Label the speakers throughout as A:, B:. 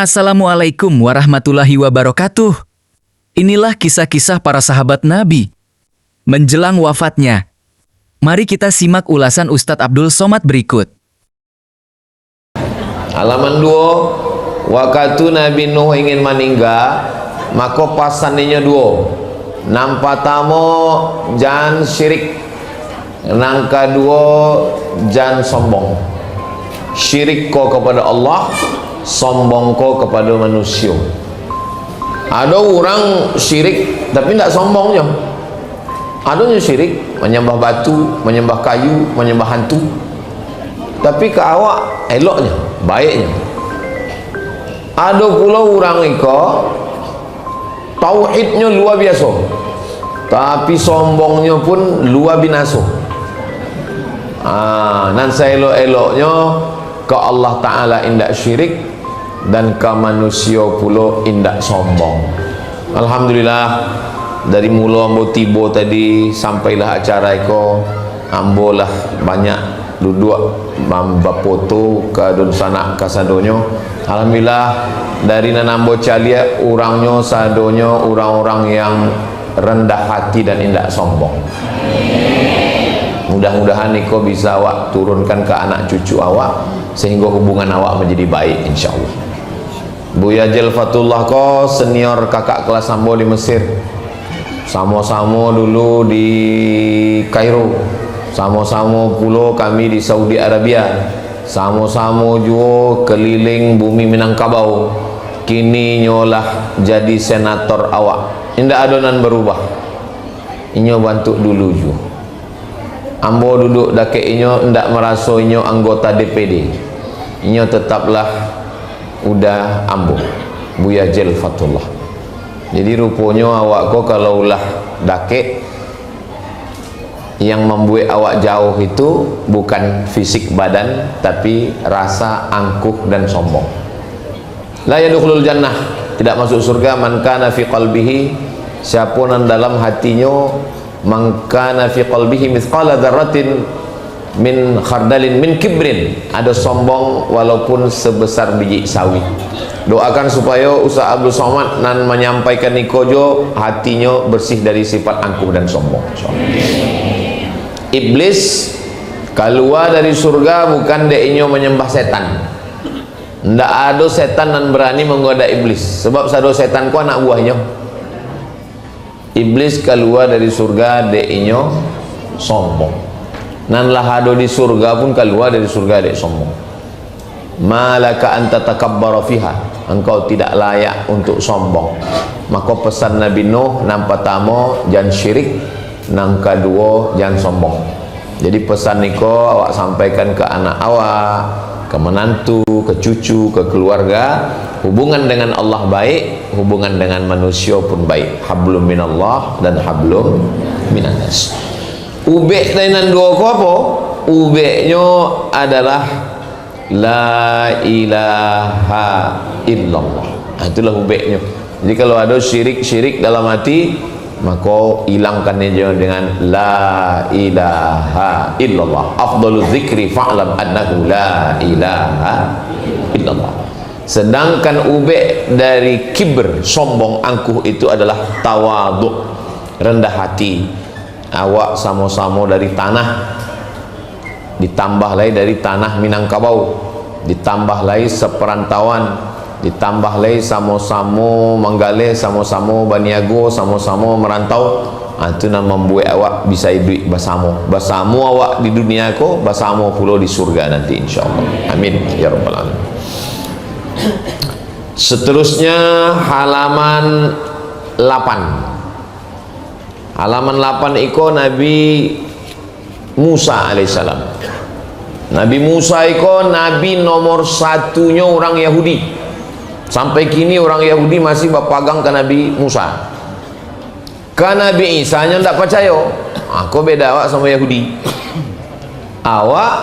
A: Assalamualaikum warahmatullahi wabarakatuh. Inilah kisah-kisah para sahabat Nabi menjelang wafatnya. Mari kita simak ulasan Ustadz Abdul Somad berikut.
B: Halaman 2. Waktu Nabi Nuh ingin meninggal, maka pasaninya 2. Nang pertama jangan syirik, nang kedua jangan sombong. Syirik kau kepada Allah, sombong kau kepada manusia. Ada orang syirik tapi tidak sombongnya. Adanya syirik menyembah batu, menyembah kayu, menyembah hantu, tapi ke awak eloknya, baiknya. Ada pula orang iko tauhidnya luar biasa, tapi sombongnya pun luar binasa. Nan saya elok-eloknya ke Allah Ta'ala indak syirik, dan ke manusia pula indak sombong. Alhamdulillah, dari mula ambo tiba tadi sampailah acara iko, ambo lah banyak duduk membapoto ke dun sanak ke sadonyo. Alhamdulillah, dari nanambo calia orangnya sadonyo orang-orang yang rendah hati dan indak sombong. Mudah-mudahan niko bisa awak turunkan ke anak cucu awak sehingga hubungan awak menjadi baik insyaallah. Buya Jel Fatullah ko senior kakak kelas ambo di Mesir. Sama-sama dulu di Kairo, sama-sama pula kami di Saudi Arabia, sama-sama juga keliling bumi Minangkabau. Kini nyolah jadi senator awak. Indah adonan berubah. Inyo bantu dulu juga. Ambo duduk dake inyo ndak merasa inyo anggota DPD. Inyo tetaplah udah ambo Buya Jel Fatullah. Jadi rupanya awak ko kalau ulah dake, yang membuat awak jauh itu bukan fisik badan tapi rasa angkuh dan sombong. La yadkhulul jannah, tidak masuk surga man kana fi qalbihi, siapa yang dalam hatinya man kana fi qalbihi mithqala dzarratin min khardalin min kibrin, ada sombong walaupun sebesar biji sawi. Doakan supaya Ustaz Abdul Somad nan menyampaikan nikojo hatinya bersih dari sifat angkuh dan sombong. Iblis keluar dari surga bukan deinyo menyembah setan. Ndak ada setan nan berani menggoda iblis, sebab sado setan ku anak buahnya. Iblis keluar dari surga deinyo sombong. Nan lahado di surga pun keluar dari surga dek sombong. Malaka anta takabbara fiha, engkau tidak layak untuk sombong. Maka pesan Nabi Nuh, nang pertama jangan syirik, nang kedua jangan sombong. Jadi pesan niko awak sampaikan ke anak awak, ke menantu, ke cucu, ke keluarga. Hubungan dengan Allah baik, hubungan dengan manusia pun baik. Hablum minallah dan hablum minannas. Ubek dengan dua ko apa? Ubeknya adalah la ilaha illallah. Itulah ubeknya. Jadi kalau ada syirik-syirik dalam hati, maka hilangkannya dengan la ilaha illallah. Afdalul zikri fa'lam annahu la ilaha illallah. Sedangkan ubek dari kibr, sombong, angkuh itu adalah tawadhu, rendah hati. Awak sama-sama dari tanah, ditambah lagi dari tanah Minangkabau, ditambah lagi seperantauan, ditambah lagi sama-sama Manggale, sama-sama Baniago, sama-sama merantau. Itu yang membuat awak bisa hidup bersama. Bersama awak di dunia ko, bersama pula di surga nanti insyaallah. Amin ya rabbal alamin. Seterusnya halaman 8. Halaman 8 iko Nabi Musa alaihissalam. Nabi Musa iko Nabi nomor satunya orang Yahudi. Sampai kini orang Yahudi masih berpegang ke Nabi Musa. Ke Nabi Isa nya tidak percaya. Aku beda awak sama Yahudi. Awak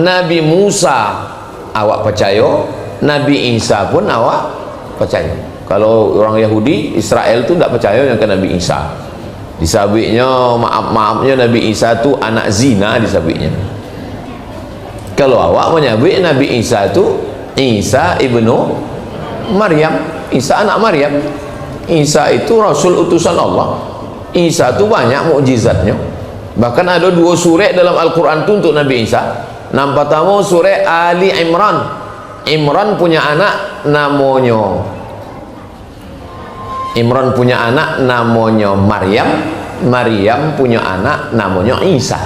B: Nabi Musa awak percaya, Nabi Isa pun awak percaya. Kalau orang Yahudi Israel tu tidak percaya yang ke Nabi Isa. Disabitnya maafnya Nabi Isa tu anak zina disabitnya. Kalau awak menyabit Nabi Isa tu Isa ibnu Maryam, Isa anak Maryam. Isa itu rasul utusan Allah. Isa itu banyak mukjizatnya. Bahkan ada 2 surah dalam Al-Quran itu untuk Nabi Isa. Yang pertama surah Ali Imran. Imran punya anak namanya Maryam. Maryam punya anak namanya Isa.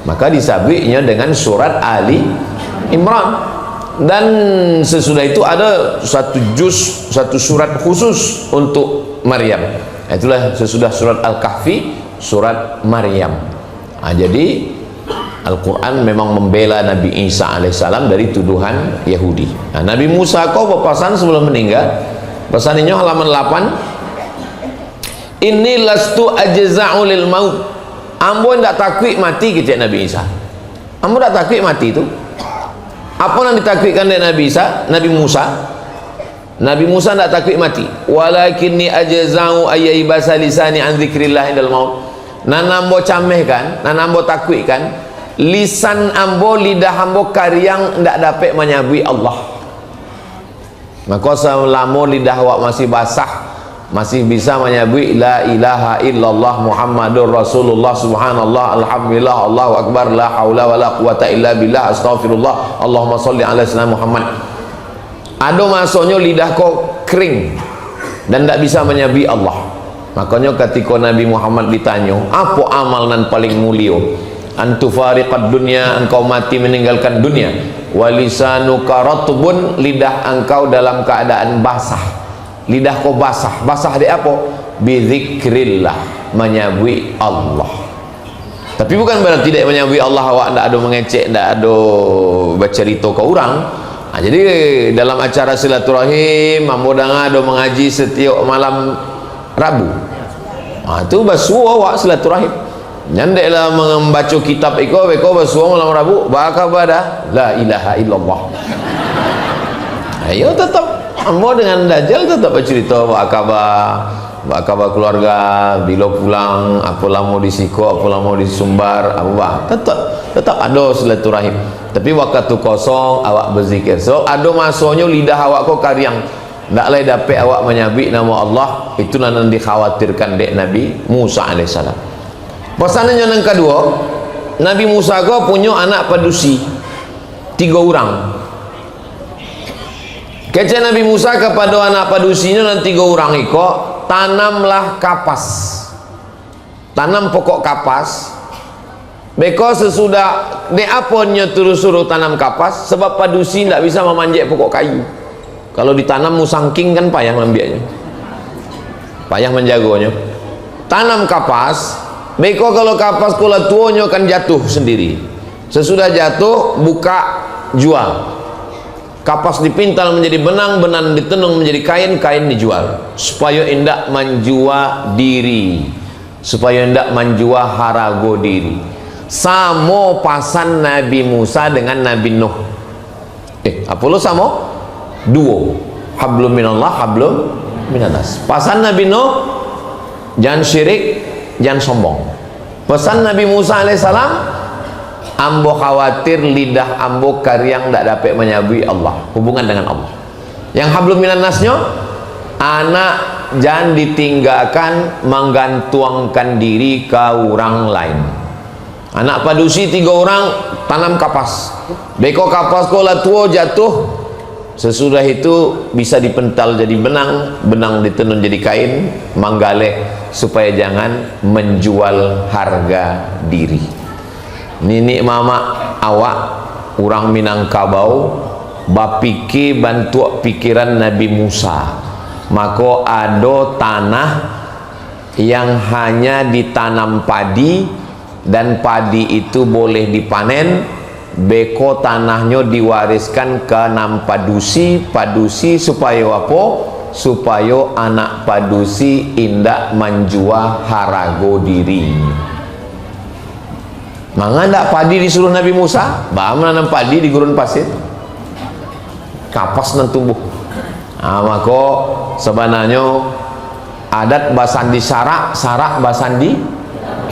B: Maka disabiknya dengan surat Ali Imran. Dan sesudah itu ada satu surat khusus untuk Maryam. Itulah sesudah surat Al-Kahfi, surat Maryam. Jadi Al-Quran memang membela Nabi Isa alaihissalam dari tuduhan Yahudi. Nabi Musa kau berpesan sebelum meninggal, pesannya halaman 8, inni lastu ajza'u lil maut. Ambo ndak takut mati gitu Nabi Isa. Ambo ndak takut mati itu. Apa yang ditakutkan dari Nabi Isa, Nabi Musa? Nabi Musa tidak takut mati. Walakinni ajza'u ayyibasa lisani an dzikrillah indal maut. Nanambo camehkan, nanambo takutkan lisan ambo, lidah ambo karyang tidak dapat menyabui Allah. Maka selama lidah awak masih basah, masih bisa menyebut la ilaha illallah Muhammadur Rasulullah subhanallah alhamdulillah Allahu akbar la haula wala quwata illa billah astaghfirullah Allahumma sholli ala sayyidina Muhammad. Ada masanya lidah kau kering dan tidak bisa menyebut Allah. Makanya ketika Nabi Muhammad ditanya apa amal nan paling mulia, antufariqad dunya, engkau mati meninggalkan dunia, walisanuka ratbun, lidah engkau dalam keadaan basah. Lidah kau basah. Basah di apa? Bizikrillah, menyabui Allah. Tapi bukan berarti tidak menyabui Allah awak tidak ada mengecek, tidak ada bercerita ke orang. Jadi dalam acara silaturahim ambo ada mengaji setiap malam Rabu. Itu basuh awak silaturahim. Nyandeklah membaca kitab iko basuh malam Rabu, bakal pada la ilaha illallah. Ayo tetap ambo dengan Dajjal tetap bercerita akabah keluarga, bila pulang apa lama di Siko, apa lama di Sumbar, apa tetap ada silaturahim. Tapi waktu kosong awak berzikir. So ada masanya lidah awak kau karyang, ndak lay dapat awak menyabik nama Allah. Itulah yang dikhawatirkan dek Nabi Musa alaihissalam. Pesannya yang kedua, Nabi Musa kau punya anak padusi 3 orang. Kece Nabi Musa kepada anak padusinya dan 3 orang itu, tanamlah kapas, tanam pokok kapas. Beko sesudah de aponnya terus suruh tanam kapas, sebab padusi tidak bisa memanjat pokok kayu. Kalau ditanam musangking kan payah mengambilnya, payah menjaganya. Tanam kapas. Beko kalau kapas kula tuanya akan jatuh sendiri. Sesudah jatuh buka jual. Kapas dipintal menjadi benang, benang ditenung menjadi kain, kain dijual. Supaya indak menjua diri, supaya indak menjua harago diri. Samo pasan Nabi Musa dengan Nabi Nuh. Apa lo samo? Duo. Hablum minallah, hablum minanas. Pasan Nabi Nuh, jangan syirik, jangan sombong. Pesan Nabi Musa alaihissalam, ambo khawatir lidah ambo karyang tidak dapat menyabui Allah, hubungan dengan Allah. Yang hablum minannasnya, anak jangan ditinggalkan menggantungkan diri ke orang lain. Anak padusi 3 orang tanam kapas. Beko kapas kola tua jatuh, sesudah itu bisa dipental jadi benang, benang ditenun jadi kain, manggalek supaya jangan menjual harga diri. Nini mama awak orang Minangkabau bapiki bantu pikiran Nabi Musa. Maka ada tanah yang hanya ditanam padi dan padi itu boleh dipanen. Beko tanahnya diwariskan ke enam padusi. Padusi supaya apa? Supaya anak padusi indak menjual harago diri. Mangga ndak padi disuruh Nabi Musa, bah menanam padi di gurun pasir, kapas nan tumbuh. Maka sebenarnya adat basandi sarak, sarak basandi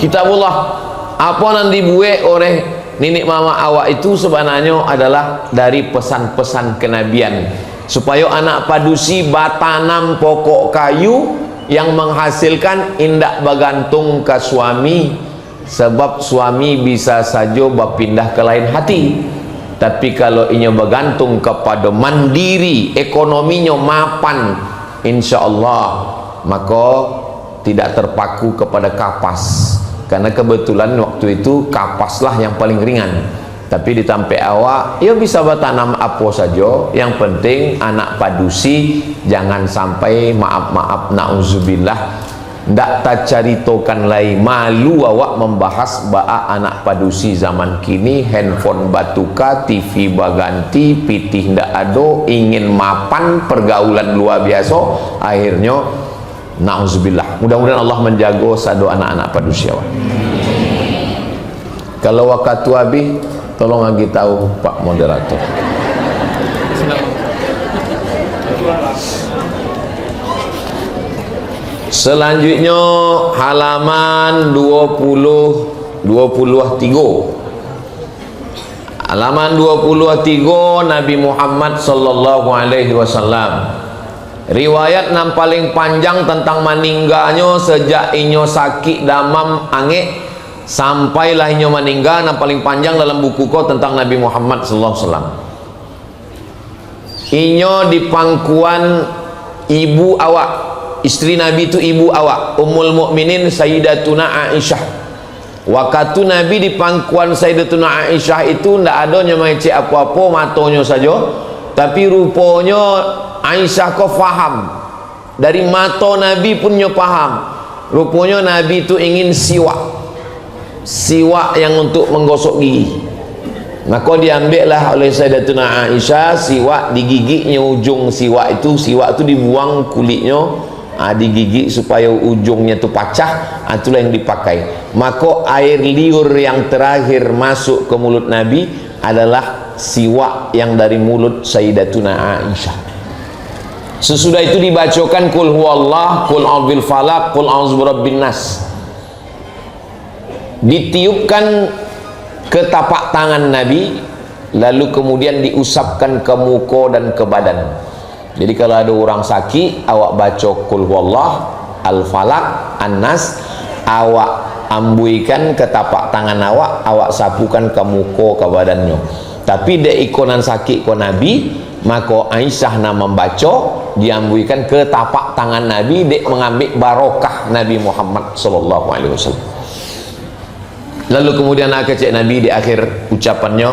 B: kitabullah. Apa yang dibuat oleh nenek mama awak itu sebenarnya adalah dari pesan-pesan kenabian supaya anak padusi batanam pokok kayu yang menghasilkan indak bergantung ke suami, sebab suami bisa saja berpindah ke lain hati. Tapi kalau inya bergantung kepada mandiri, ekonominya mapan, insyaallah maka tidak terpaku kepada kapas, karena kebetulan waktu itu kapaslah yang paling ringan. Tapi ditampai awak, ya bisa bertanam apa saja, yang penting anak padusi jangan sampai maaf na'udzubillah ndak tak caritokan lagi, malu awak membahas baa anak padusi zaman kini, handphone batuka, TV baganti, pitih ndak ado, ingin mapan, pergaulan luar biasa, akhirnya na'udzubillah. Mudah-mudahan Allah menjaga sado anak-anak padusi awak. Kalau waktu habis, tolong lagi tahu Pak Moderator. Selanjutnya halaman 23. Halaman 23 Nabi Muhammad sallallahu alaihi wasallam. Riwayat yang paling panjang tentang meninggalnya sejak inyo sakit damam angek sampailah inyo meninggal, yang paling panjang dalam buku kau tentang Nabi Muhammad sallallahu alaihi wasallam. Inyo di pangkuan ibu awak, istri Nabi itu ibu awak, Ummul Mukminin Sayyidatuna Aisyah. Waktu Nabi di pangkuan Sayyidatuna Aisyah itu ndak ada nyamai cek apa-apa, matonya saja, tapi rupanya Aisyah kau faham, dari mata Nabi pun nyo paham, rupanya Nabi itu ingin siwak yang untuk menggosok gigi. Maka diambillah oleh Sayyidatuna Aisyah siwak, digigitnya ujung siwak itu dibuang kulitnya, digigit supaya ujungnya itu pecah, itulah yang dipakai. Maka air liur yang terakhir masuk ke mulut Nabi adalah siwak yang dari mulut Sayyidatuna Aisyah. Sesudah itu dibacakan kul huwallah, kul a'udzu falaq, kul a'udzu birabbin nas. Ditiupkan ke tapak tangan Nabi, lalu kemudian diusapkan ke muka dan ke badan. Jadi kalau ada orang sakit, awak baca kul huwallah, al-falaq, an-nas, awak ambuikan ke tapak tangan awak sapukan ke muka ke badannya. Tapi dek ikonan sakit ko Nabi, maka Aisyah nama membaca, diambuikan ke tapak tangan Nabi, dek mengambil barokah Nabi Muhammad sallallahu alaihi wasallam. Lalu kemudian cek Nabi di akhir ucapannya,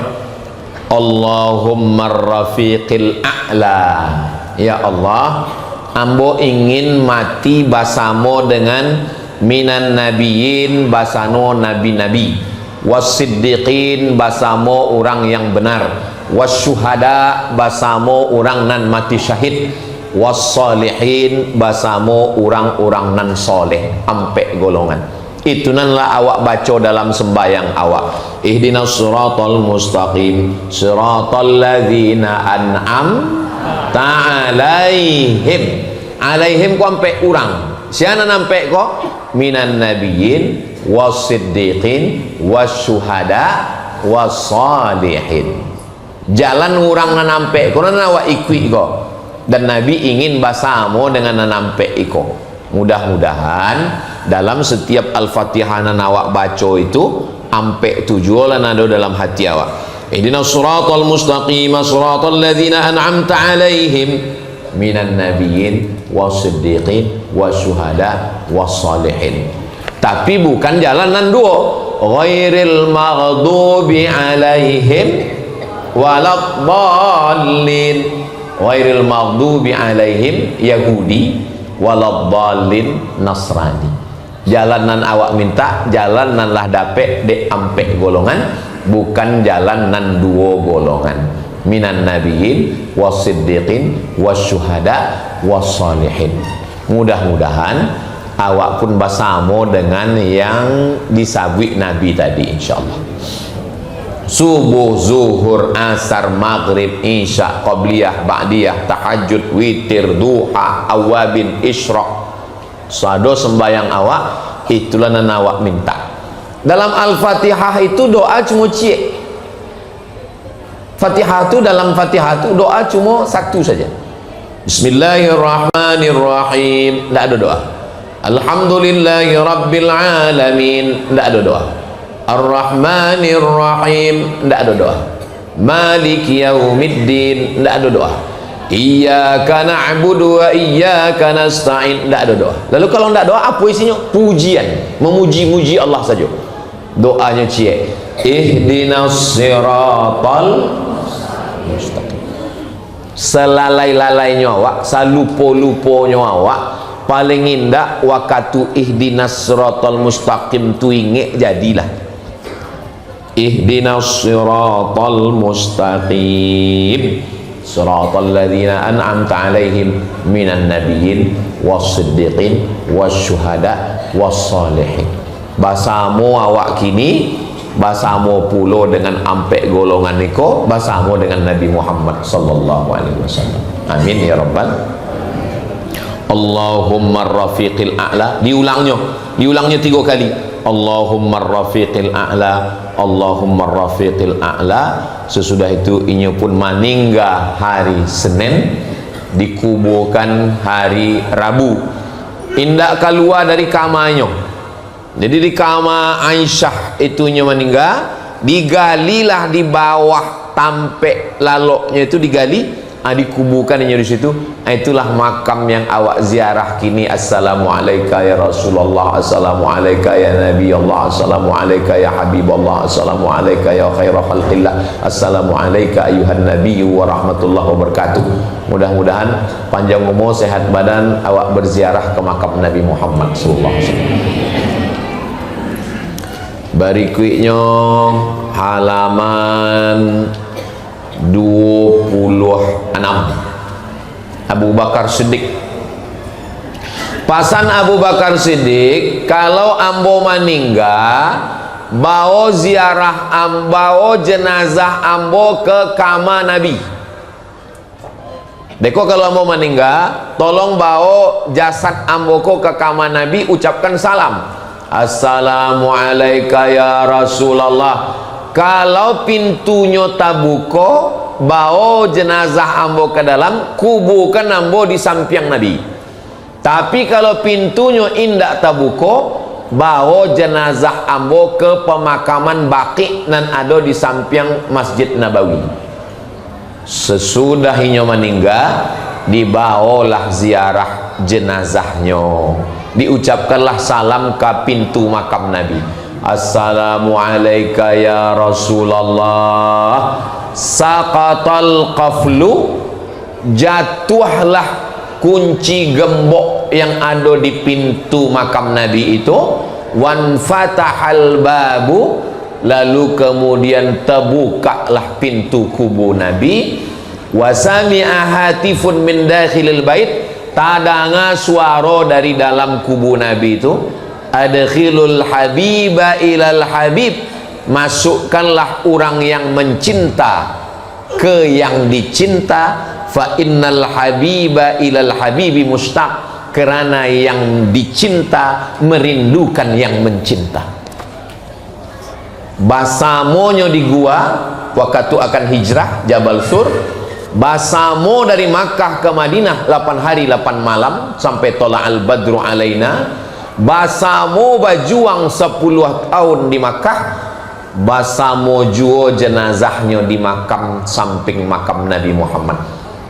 B: Allahumma rafiqil a'la. Ya Allah, ambo ingin mati bersama dengan minan nabiyyin, basano nabi-nabi, wasiddiqin, basamo orang yang benar, wasyuhada, basamo orang nan mati syahid, wassalihin, basamo orang-orang nan soleh, ampe golongan. Itu nanlah awak baca dalam sembahyang awak. Ihdinas siratal mustaqim, siratal ladzina an'amta alaihim. Alaihim ku ampe urang. Siana nampe ko? Minan nabiyyin wasiddiqin wasyuhada wassalihin. Jalan urang nampe ko nana awak ikut ko. Dan Nabi ingin basamo dengan nampe iko. Mudah-mudahan dalam setiap Al-Fatihah yang awak baca itu ampe tujuan ada dalam hati awak. Ihdinas siratal mustaqim, siratal ladzina an'amta alaihim minan nabiyyin wasiddiqin wasyuhada wassalihin. Tapi bukan jalanan dua, ghairil maghdubi alaihim waladdallin. Ghairil maghdubi alaihim Yahudi, waladdallin Nasrani. Jalanan awak minta, jalananlah dapet de ampe golongan, bukan jalanan dua golongan. Minan nabiyyin wasiddiqin wasyuhada wassalihin. Mudah-mudahan awak pun bersama dengan yang disabui Nabi tadi insyaallah. Subuh, zuhur, asar, maghrib, isya, qabliyah, ba'diyah, tahajud, witir, duha, awabin, isyraq. Sado sembayang awak, itulah yang awak minta. Dalam Al-Fatihah itu doa cuma cie. Fatihah itu, dalam Fatihah itu doa cuma satu saja. Bismillahirrahmanirrahim, tidak ada doa. Alhamdulillahi rabbil alamin, tidak ada doa. Ar-Rahmanir-Rahim, tidak ada doa. Maliki yaumiddin, tidak ada doa. Iyyaka na'budu wa iyyaka nasta'in, tidak ada doa. Lalu kalau tidak doa, apa isinya? Pujian, memuji-muji Allah saja. Doanya cie, ihdinas siratal mustaqim. Selalai-lalainya awak, salupo-luponya awak, paling indah wakatu ihdinas siratal mustaqim tu ingat jadilah. Ihdinas siratal mustaqim siratal ladzina an'amta alaihim minan nabiyyin was-siddiqin wasyuhada was-salihin. Basamu awak kini, basamu pulo dengan ampek golongan niko, basamu dengan Nabi Muhammad sallallahu alaihi wasallam. Amin ya rabbal. Allahumma rafiqil a'la, diulangnya 3 kali. Allahumma rafiqil a'la, Allahumma rafiqil a'la. Sesudah itu inya pun meninggal hari Senin, dikuburkan hari Rabu. Indak keluar dari kamarnya. Jadi di kamar Aisyah itunya meninggal, digalilah di bawah tampek laloknya itu digali, dikuburkan di situ. Itulah makam yang awak ziarah kini. Assalamualaikum ya Rasulullah, assalamualaikum ya Nabi Allah, assalamualaikum ya Habib Allah, assalamualaikum ya khairah khalqillah, assalamualaikum ayuhan Nabi wa rahmatullahi wa barakatuh. Mudah-mudahan panjang umur, sehat badan awak berziarah ke makam Nabi Muhammad sallallahu alaihi wasallam. Berikutnya halaman 26, Abu Bakar Siddiq. Pasan Abu Bakar Siddiq, kalau ambo meninggal, bawa ziarah bawa jenazah ambo ke kamar Nabi. Deko kalau ambo meninggal, tolong bawa jasad ambo ke kamar Nabi, ucapkan salam. Assalamualaikum ya Rasulullah. Kalau pintunya tabuko, bawa jenazah ambo ke dalam, kuburkan ambo di samping Nabi. Tapi kalau pintunya indak tabuko, bawa jenazah ambo ke pemakaman Baqi dan ada di samping Masjid Nabawi. Sesudahinya meninggal, dibawalah ziarah jenazahnya, diucapkanlah salam ke pintu makam Nabi. Assalamualaikum ya Rasulullah. Saqatal qaflu, jatuhlah kunci gembok yang ada di pintu makam Nabi itu. Wan fatahal babu, lalu kemudian terbukalah pintu kubur Nabi. Wasami'a hatifun min dakhilil bait, tadanga suara dari dalam kubur Nabi itu. Adkhilul habiba ilal habib, masukkanlah orang yang mencinta ke yang dicinta. Fa innal habiba ilal habibi mustaq, kerana yang dicinta merindukan yang mencinta. Basamonyo di gua waktu akan hijrah Jabal Sur. Basamo dari Makkah ke Madinah 8 hari 8 malam sampai tola'al badru alaina. Basamo bajuang 10 tahun di Makkah. Basamo juo jenazahnya di makam samping makam Nabi Muhammad.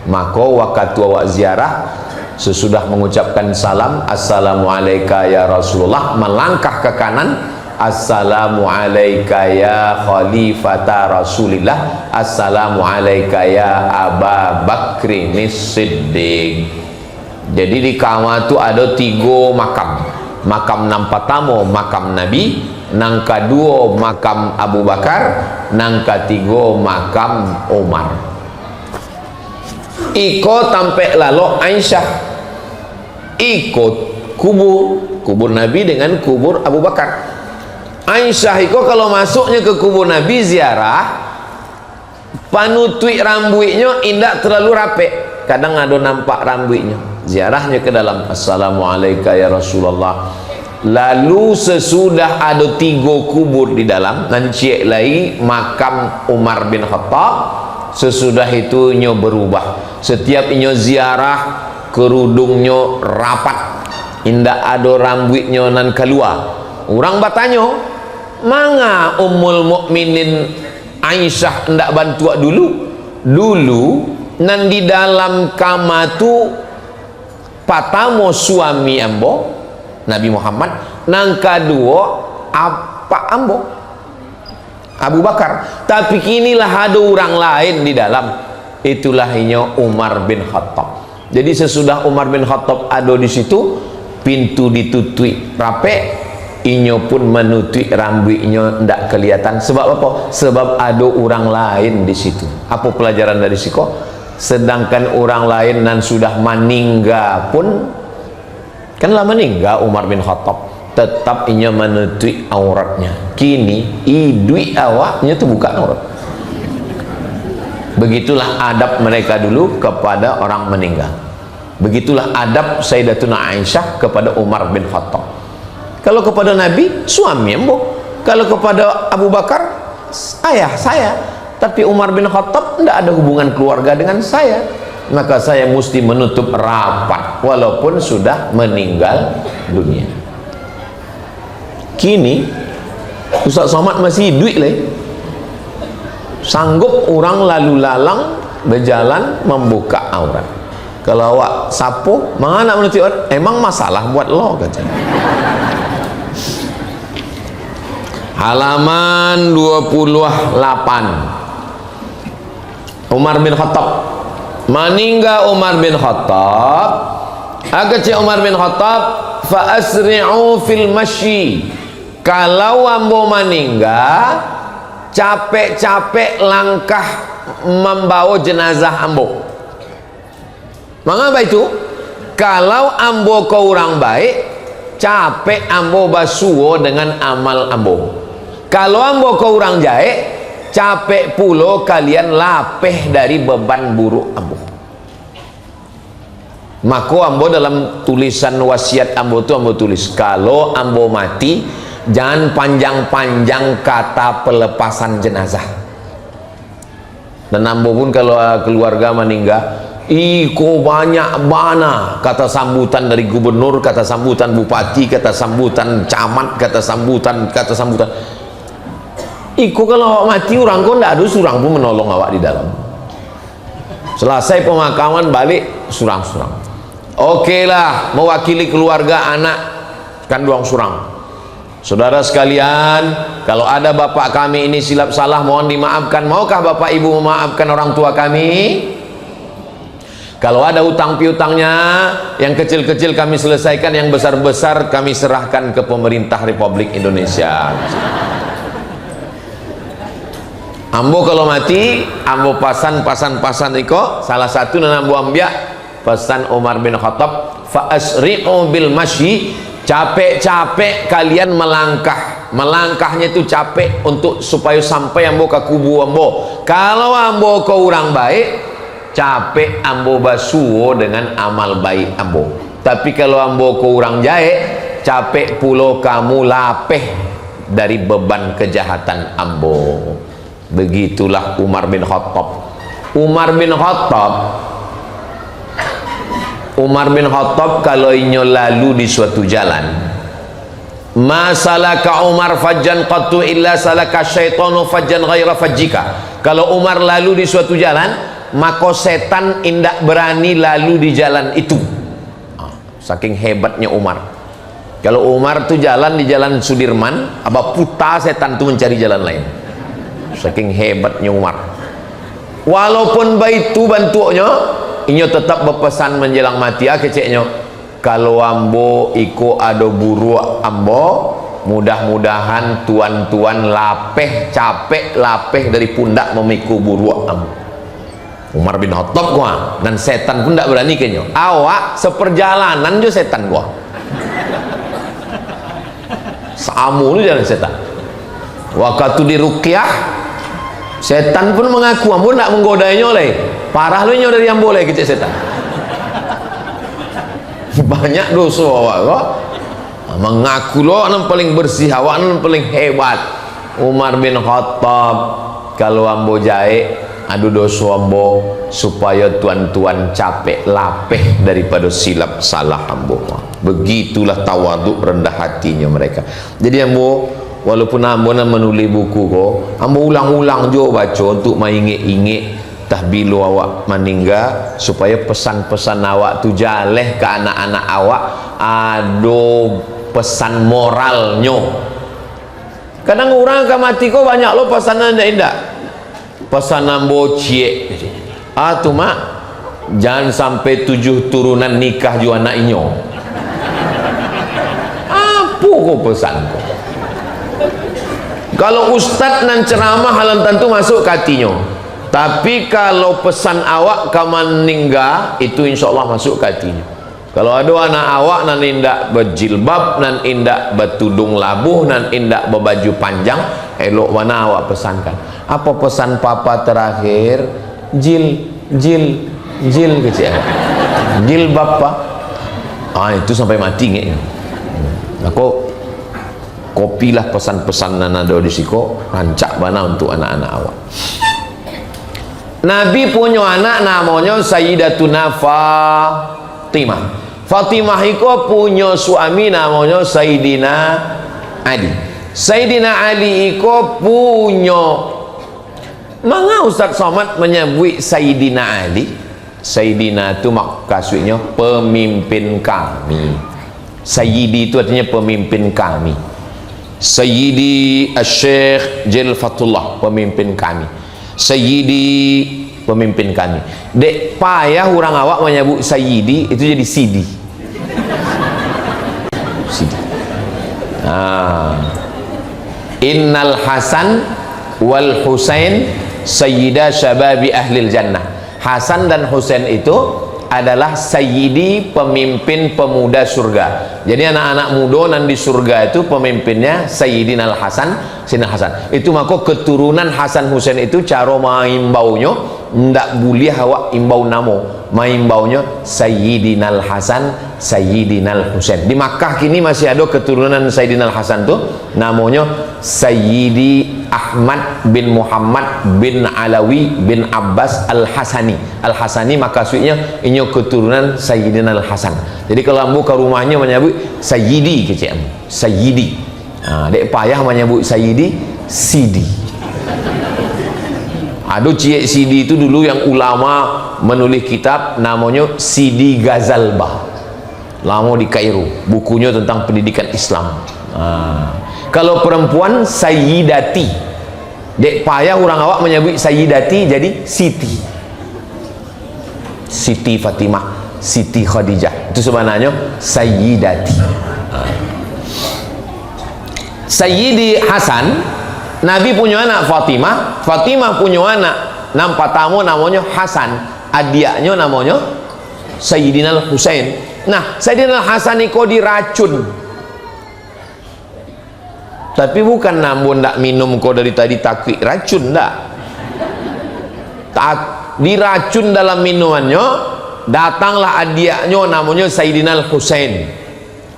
B: Maka waktu awak ziarah, sesudah mengucapkan salam Assalamualaikum ya Rasulullah, melangkah ke kanan, Assalamualaikum ya Khalifata Rasulillah, Assalamualaikum ya Aba Bakrin Siddiq. Jadi di kamar itu ada 3 makam. Makam nang pertama makam Nabi, nang kedua makam Abu Bakar, nang ketiga makam Umar. Iko tampek lalu Aisyah, ikut kubur Nabi dengan kubur Abu Bakar. Aisyah iko kalau masuknya ke kubur Nabi ziarah, panutui rambutnya indak terlalu rapi, kadang ada nampak rambutnya. Ziarahnya ke dalam, Assalamualaikum ya Rasulullah. Lalu sesudah ada 3 kubur di dalam, nanti lagi makam Umar bin Khattab, sesudah itu inyo berubah. Setiap inyo ziarah kerudungnya rapat, indak ada rambutnya nan keluar. Orang bertanya, manga Ummul Mukminin Aisyah ndak bantu dulu? Dulu nan di dalam kamar tu patamo suami ambo Nabi Muhammad, nang kedua apa ambo Abu Bakar. Tapi kinilah ada orang lain di dalam, itulah inyo Umar bin Khattab. Jadi sesudah Umar bin Khattab ada di situ, pintu ditutui rapi, inyo pun menutup rambutnya ndak kelihatan. Sebab apa? Sebab ada orang lain di situ. Apa pelajaran dari situ? Sedangkan orang lain nan sudah meninggal pun, kan lah meninggal Umar bin Khattab, tetap inyo menutup auratnya. Kini idui awaknya tu bukan aurat. Begitulah adab mereka dulu kepada orang meninggal. Begitulah adab Sayyidatuna Aisyah kepada Umar bin Khattab. Kalau kepada Nabi, suami ambo. Kalau kepada Abu Bakar, ayah saya. Tapi Umar bin Khattab tidak ada hubungan keluarga dengan saya, maka saya mesti menutup rapat walaupun sudah meninggal dunia. Kini Ustaz Somad masih hidup lagi, sanggup orang lalu lalang berjalan membuka aurat. Kalau awak sapu, mana nak menutup aurat? Emang masalah buat lo, katanya. Halaman 28. Umar bin Khattab. Meninggal Umar bin Khattab. Agak Umar bin Khattab, fa asri'u fil masyi. Kalau ambo meninggal, capek-capek langkah membawa jenazah ambo. Mengapa itu? Kalau ambo ke orang baik, capek ambo basuo dengan amal ambo. Kalau ambo ke orang jahat, capek pulo kalian lapeh dari beban buruk ambo. Maka ambo dalam tulisan wasiat ambo tu ambo tulis, kalau ambo mati jangan panjang-panjang kata pelepasan jenazah. Dan ambo pun kalau keluarga meninggal, iko banyak bana kata sambutan dari gubernur, kata sambutan bupati, kata sambutan camat, kata sambutan. Iko kalau awak mati orang kau tidak ada surang pun menolong awak di dalam. Selesai pemakaman balik surang-surang. Oke lah, mewakili keluarga anak kan doang surang. Saudara sekalian, kalau ada bapak kami ini silap salah mohon dimaafkan. Maukah bapak ibu memaafkan orang tua kami? Kalau ada utang piutangnya, yang kecil-kecil kami selesaikan, yang besar-besar kami serahkan ke pemerintah Republik Indonesia. Ambo kalau mati, ambo pasan iko, salah satu dan ambo ambiak pesan Umar bin Khattab, fa asri'u bil masyi, capek-capek kalian melangkahnya itu capek untuk supaya sampai ambo ke kubu ambo. Kalau ambo ke orang baik, capek ambo basuo dengan amal baik ambo. Tapi kalau ambo ke orang jahat, capek pulo kamu lapeh dari beban kejahatan ambo. Begitulah Umar bin Khattab. Umar bin Khattab kalau inyo lalu di suatu jalan, masalaka Umar fajjan qattu illa salaka syaitanu fajjan ghaira fajjika. Kalau Umar lalu di suatu jalan, maka setan indak berani lalu di jalan itu. Saking hebatnya Umar. Kalau Umar tu jalan di jalan Sudirman, apa putar setan tu mencari jalan lain. Saking hebatnya Umar. Walaupun baitu bantunya, inyo tetap berpesan menjelang mati keceknya, kalau ambo iko ado buru ambo, mudah-mudahan tuan-tuan lapeh capek lapeh dari pundak memikul buru ambo. Umar bin Khattab gua, dan setan pun tidak berani kenyo. Awak seperjalanan jo setan gua. Samu lu jalan setan. Waktu di ruqyah, setan pun mengaku ambo tidak menggodainya oleh. Parah lu dari yang boleh kecil setan. Banyak dosa awak kok. Mengaku lo yang paling bersih, awak yang paling hebat. Umar bin Khattab kalau ambo jahe adu dosa ambo supaya tuan-tuan capek lapeh daripada silap salah ambo. Begitulah tawaduk rendah hatinya mereka. Jadi ambo walaupun ambo nak menulis buku ko, ambo ulang-ulang jo baca untuk mengingat-ingat tahbilu awak meninggal supaya pesan-pesan awak tu jaleh ke anak-anak awak ada pesan moralnya. Kadang orang akan mati ko banyak lo pesanan indah. Pesanan bociek. Tu mak, jangan sampai 7 turunan nikah ju anak inyo. Apa ko pesan ko? Kalau ustaz nan ceramah halan tentu masuk ke hatinya. Tapi kalau pesan awak kaman meninggal itu insya Allah masuk ke hatinya. Kalau ada anak awak nan indak berjilbab, nan indak bertudung labuh, nan indak berbaju panjang, elok mana awak pesankan? Apa pesan papa terakhir? Jil kecil. Jilbab pak. Itu sampai mati ngeknya. Aku kopilah pesan-pesan nan ada di siko, rancak mana untuk anak-anak awak. Nabi punya anak namanya Sayyidatuna Fatimah. Fatimah itu punya suami namanya Sayyidina Ali. Sayyidina Ali itu punya, maka Ustaz Somad menyebut Sayyidina Ali. Sayyidina itu maksudnya pemimpin kami. Sayyidi itu artinya pemimpin kami. Sayyidi Syekh Jalil Fatullah, pemimpin kami. Sayyidi, pemimpin kami. Dek payah orang awak menyebut Sayyidi itu jadi Sidi. Sidi. Innal Hasan wal Husain sayyida syababi ahlil jannah. Hasan dan Husain itu adalah sayyidi, pemimpin pemuda surga. Jadi anak-anak muda nan di surga itu pemimpinnya Sayyidina Al-Hasan, Sayyidina Hasan. Itu maka keturunan Hasan Husain itu cara maimbaunya ndak boleh awak imbau namo. Maimbaunya Sayyidina Al-Hasan, Sayyidina Al-Husain. Di Makkah kini masih ada keturunan Sayyidina Al-Hasan tuh namanya Sayyidi Ahmad bin Muhammad bin Alawi bin Abbas Al-Hasani. Al-Hasani maksudnya ini keturunan Sayyidina Al-Hasan. Jadi kalau ambu ke rumahnya menyebut Sayyidi kecil, Sayyidi. Dek payah menyebut Sayyidi, Sidi. Aduh Cik Sidi itu dulu yang ulama menulis kitab namanya Sidi Ghazalbah. Lama di Kairo, bukunya tentang pendidikan Islam. Kalau perempuan Sayyidati. Dek payah orang awak menyebut Sayyidati jadi Siti. Siti Fatimah, Siti Khadijah. Itu sebenarnya Sayyidati. Sayyidi Hasan, Nabi punya anak Fatimah, Fatimah punya anak nampak tamu namanya Hasan, adiknya namanya Sayyidina Al-Husain. Nah, Sayyidina Al-Hasan itu diracun. Tapi bukan namun ndak minum kau dari tadi takwi racun ndak. Diracun dalam minumannya, datanglah adiknya namanya Sayyidina Al-Husain.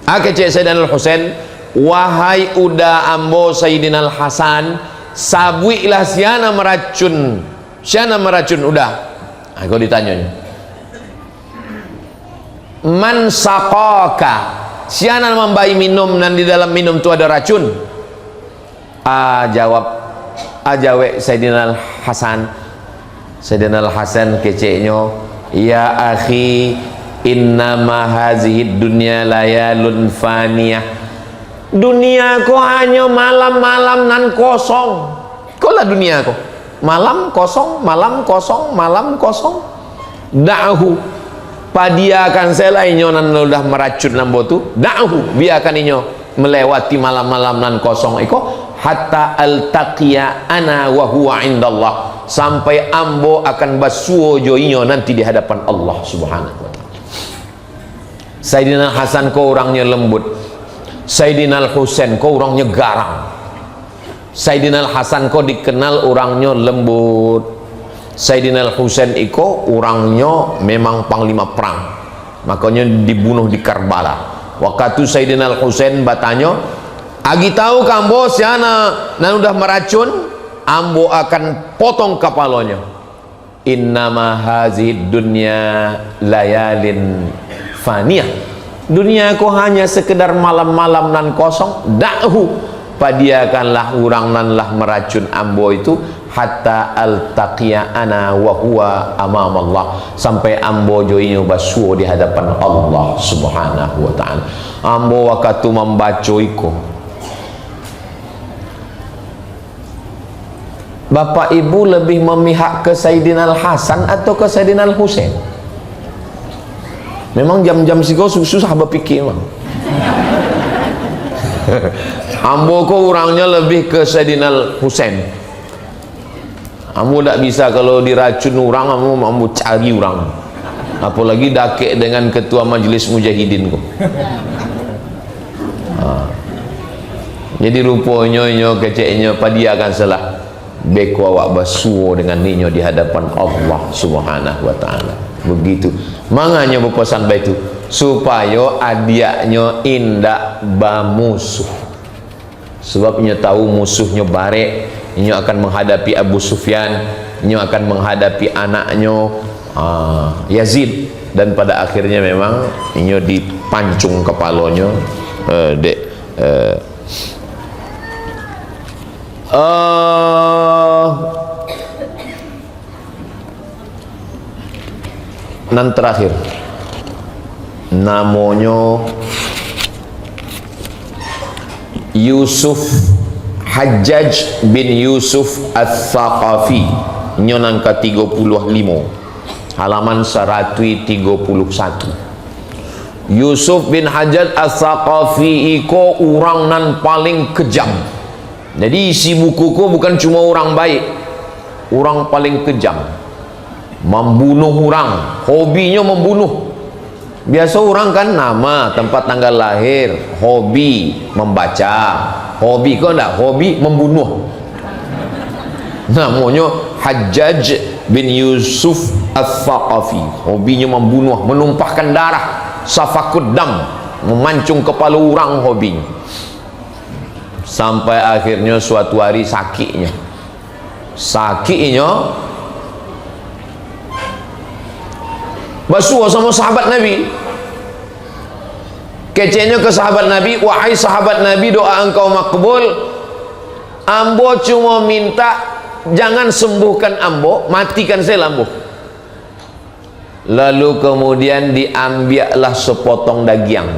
B: Kecik Sayyidina Al-Husain, wahai udah ambo Sayyidina Al-Hasan, sabuilah siana meracun. Siana meracun udah. Kau ditanya, man saqaka, siana membayi minum dan di dalam minum itu ada racun. Jawab ajawe Sayyidina Al-Hasan. Sayyidina Al-Hasan keceknya, ya akhi, innama hazihi dunya layalun faniyah. Dunia ko hanya malam-malam nan kosong. Kolah dunia ko malam kosong, malam kosong, malam kosong. Da'hu, padiakan selainnya nan udah meracun nambo tu. Da'hu, biarkan inyo melewati malam-malam nan kosong iko, hatta altaqiya ana wa huwa indallah, sampai ambo akan basuo joinyo nanti di hadapan Allah Subhanahu wa taala. Sayyidina Hasan ko orangnya lembut. Sayyidina Al-Husain ko orangnya garang. Sayyidina Al-Hasan ko dikenal orangnya lembut. Sayyidina Al-Husain iko orangnya memang panglima perang, makanya dibunuh di Karbala. Waktu Sayyidina Al-Husain bertanya, agi tahu kambo siana nan udah meracun, ambo akan potong kepalanya. innama hazid dunya layalin faniyah, dunia ko hanya sekedar malam-malam nan kosong. Da'hu, padiakanlah urang nan lah meracun ambo itu, hatta altaqiya ana wa huwa amam Allah, sampai ambo joinyo basuo di hadapan Allah subhanahu wa ta'ala. Ambo waktu membaca iko, Bapak Ibu lebih memihak ke Sayyidina Al-Hasan atau ke Sayyidina Al-Husain? Memang jam-jam siko susah berpikir memang. Ambo ko orangnya lebih ke Sayyidina Al-Husain. Ambo tak bisa kalau diracun orang, ambo cari orang. Apalagi dakek dengan ketua majelis mujahidin ko. Jadi rupanya nyo keceknya padia akan salah. Beko awak basuo dengan ninyo di hadapan Allah subhanahu wa ta'ala. Begitu manganya berpesan baitu, supaya adiaknya indak bamusuh, sebab nyo tahu musuhnya barek. Nyo akan menghadapi Abu Sufyan, nyo akan menghadapi anaknya Yazid, dan pada akhirnya memang nyo dipancung kepalanya nan terakhir namanya Yusuf, Hajjaj bin Yusuf Al-Thaqafi, nyonan ke 35 halaman 131. Yusuf bin Hajjaj Al-Thaqafi iko orang nan paling kejam. Jadi isi bukuku bukan cuma orang baik, orang paling kejam, membunuh orang, hobinya membunuh. Biasa orang kan nama, tempat tanggal lahir, hobi membaca, hobi kok enggak, hobi membunuh. Namanya Hajjaj bin Yusuf Al-Thaqafi, hobinya membunuh, menumpahkan darah, safakud dam, memancung kepala orang hobinya. Sampai akhirnya suatu hari sakitnya basuh sama sahabat Nabi. Kecenya ke sahabat Nabi, wahai sahabat Nabi, doa engkau makbul, ambo cuma minta jangan sembuhkan ambo, matikan saya ambo. Lalu kemudian diambillah sepotong daging,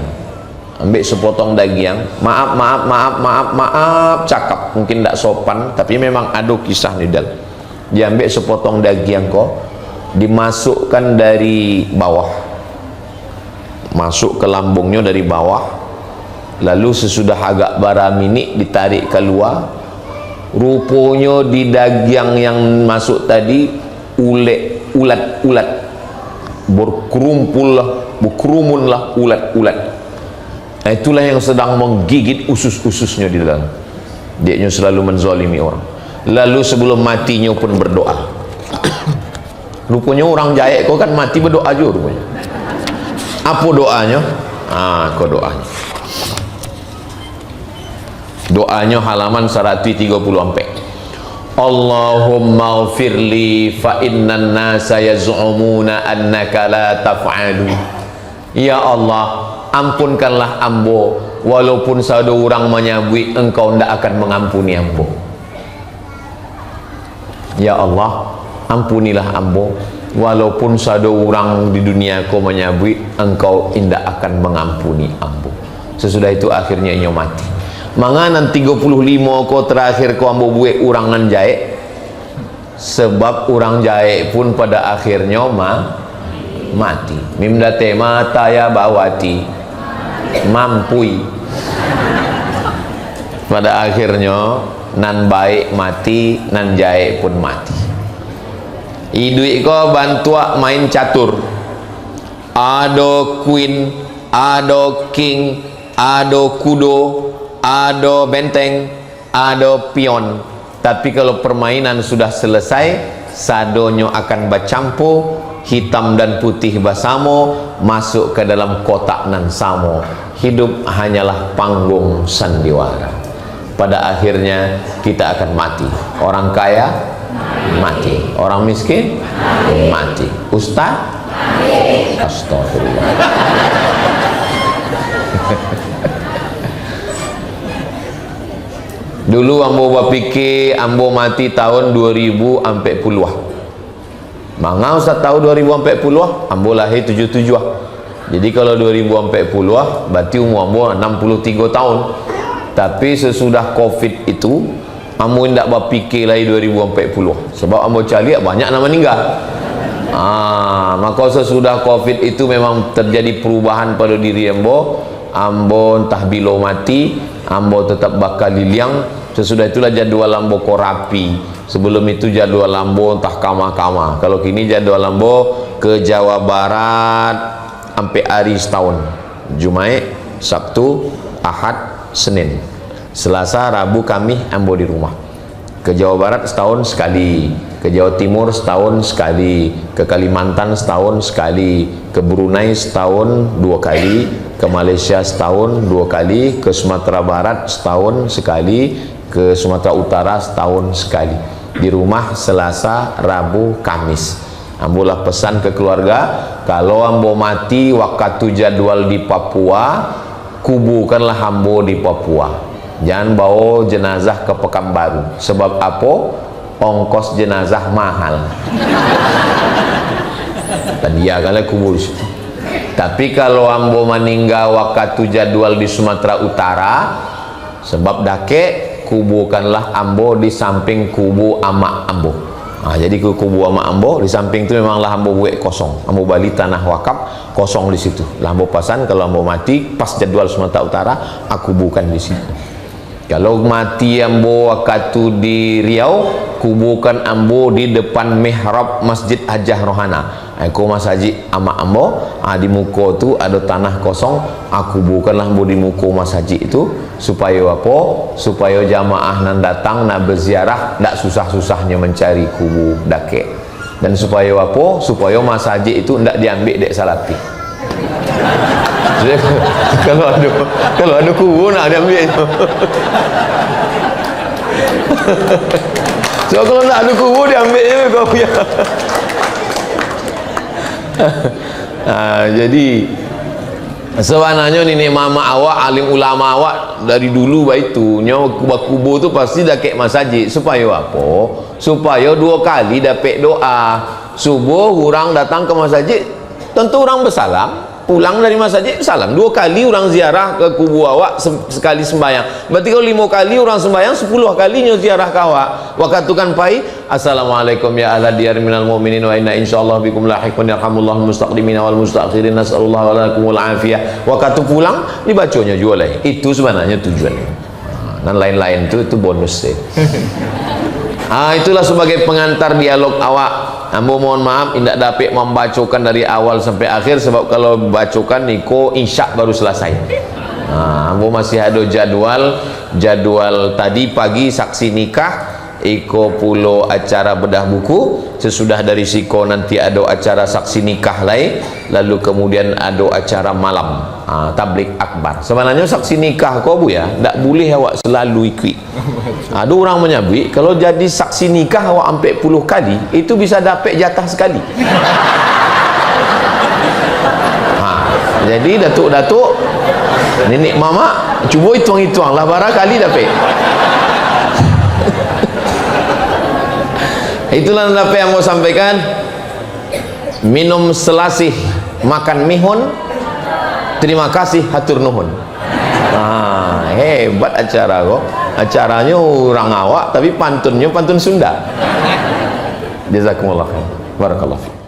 B: ambil sepotong daging, maaf cakap mungkin tidak sopan, tapi memang ada kisah ni dal. Dia ambil sepotong daging kok, dimasukkan dari bawah, masuk ke lambungnya dari bawah, lalu sesudah agak bara minit ditarik keluar. Rupanya di daging yang masuk tadi ulat-ulat berkerumunlah ulat-ulat. Nah, itulah yang sedang menggigit usus-ususnya di dalam. Dia selalu menzalimi orang. Lalu sebelum matinya pun berdoa. Rupanya orang Jaik kau kan mati berdoa juga rupanya. Apa doanya? Kau doanya. Doanya halaman 134. Allahumma ghfirli fa innan nasa yaz'umuna annaka la taf'alu. Ya Allah, ampunkanlah ambo, walaupun ada orang menyabui engkau tidak akan mengampuni ambo. Ya Allah, ampunilah ambo, walaupun ada orang di dunia kau menyabui engkau tidak akan mengampuni ambo. Sesudah itu akhirnya ia mati. Manganan 35 kau terakhir kau ambo buat orang nan Jaik, sebab orang Jaik pun pada akhirnya mati. Mimdate mata ya bawati mampui. Pada akhirnya nan baik mati, nan Jaik pun mati. Idui ko bantua main catur, ado queen, ado king, ado kudo, ado benteng, ado pion. Tapi kalau permainan sudah selesai, sadonyo akan bercampur, hitam dan putih bersama, masuk ke dalam kotak nan samo. Hidup hanyalah panggung sandiwara. pada akhirnya kita akan mati. Orang kaya mati, orang miskin mati, ustaz astagfirullah. Dulu ambo berfikir ambo mati tahun 2000 sampai puluh. Manga ustaz tahu 2040 ambo lahir 77. Jadi kalau 2040 berarti umur ambo 63 tahun. Tapi sesudah Covid itu ambo tidak berfikir lagi 2040. Sebab ambo cari banyak nama meninggal. Maka sesudah Covid itu memang terjadi perubahan pada diri ambo. Ambo entah bila mati, ambo tetap bakal liliang. Sesudah itulah jadwal ambo korapi. Sebelum itu jadwal ambo entah kama-kama. Kalau kini jadwal ambo ke Jawa Barat sampai hari setahun. Jumaat, Sabtu, Ahad, Senin, Selasa, Rabu, Kamis ambo di rumah. Ke Jawa Barat setahun sekali, ke Jawa Timur setahun sekali, ke Kalimantan setahun sekali, ke Brunei setahun 2 kali, ke Malaysia setahun 2 kali, ke Sumatera Barat setahun sekali, ke Sumatera Utara setahun sekali. Di rumah Selasa, Rabu, Kamis. Ambo lah pesan ke keluarga, kalau ambo mati waktu jadwal di Papua, kuburkanlah ambo di Papua. Jangan bawa jenazah ke Pekanbaru. Sebab apa? Ongkos jenazah mahal. Dan dia kalau kubur. Tapi kalau ambo meninggal waktu jadwal di Sumatera Utara, sebab dake, kuburkanlah ambo di samping kubu amak ambo. Jadi kubu amak ambo di samping itu memanglah ambo buat kosong. Ambo bali tanah wakaf kosong di situ. Lah ambo pasan kalau ambo mati pas jadwal Sumatera Utara, aku bukan di situ. Kalau mati ambo waktu di Riau, kuburkan ambo di depan mihrab Masjid Hajah Rohana. Aku mas haji amak ambo, di muka tu ada tanah kosong, aku bukanlah ambo di muka mas haji itu, supaya apa? Supaya jamaah nan datang nak berziarah tak susah-susahnya mencari kubur dake. Dan supaya apa? Supaya mas haji itu tak diambil dek salapi. Kalau ada kubur nak diambil itu. So kalau tak ada kubur diambil je kau punya. Jadi sebenarnya nenek mama awak, alim ulama awak dari dulu baik tu nyawa kubur tu pasti dah kek masjid. Supaya apa? Supaya 2 kali dapat doa. Subuh orang datang ke masjid, tentu orang bersalam, pulang dari masjid salam. 2 kali orang ziarah ke kubur awak, sekali sembahyang. Berarti kalau 5 kali orang sembahyang, 10 kalinya ziarah ke awak. Waktu kan pai, assalamualaikum ya ahla diyar minal mu'minin wa inna insyaallah bikum lahiqun yarhamullahu mustaqdimina wal mustakhirin nasallallahu alaikumul afiyah. Waktu pulang dibacanya juga lah. Itu sebenarnya tujuannya. Dan lain-lain itu bonus deh. Itulah sebagai pengantar dialog awak. Ambo mohon maaf tidak dapat membacakan dari awal sampai akhir, sebab kalau bacakan niko insya baru selesai. Ambo masih ada jadwal tadi pagi saksi nikah, iko pulo acara bedah buku, sesudah dari siko nanti ada acara saksi nikah lain, lalu kemudian ada acara malam tablik akbar. Sebenarnya saksi nikah kau bu ya tak boleh awak selalu ikut. Ada orang menyebut kalau jadi saksi nikah awak sampai 10 kali itu bisa dapat jatah sekali. Jadi datuk-datuk nenek mama cuba hitung-hitung lah berapa kali dapat. Itulah apa yang mau sampaikan. Minum selasih, makan mihun, terima kasih hatur nuhun. Hebat acara kok. Acaranya orang awak tapi pantunnya pantun Sunda. Jazakumullah khair. Barakallahu fiik.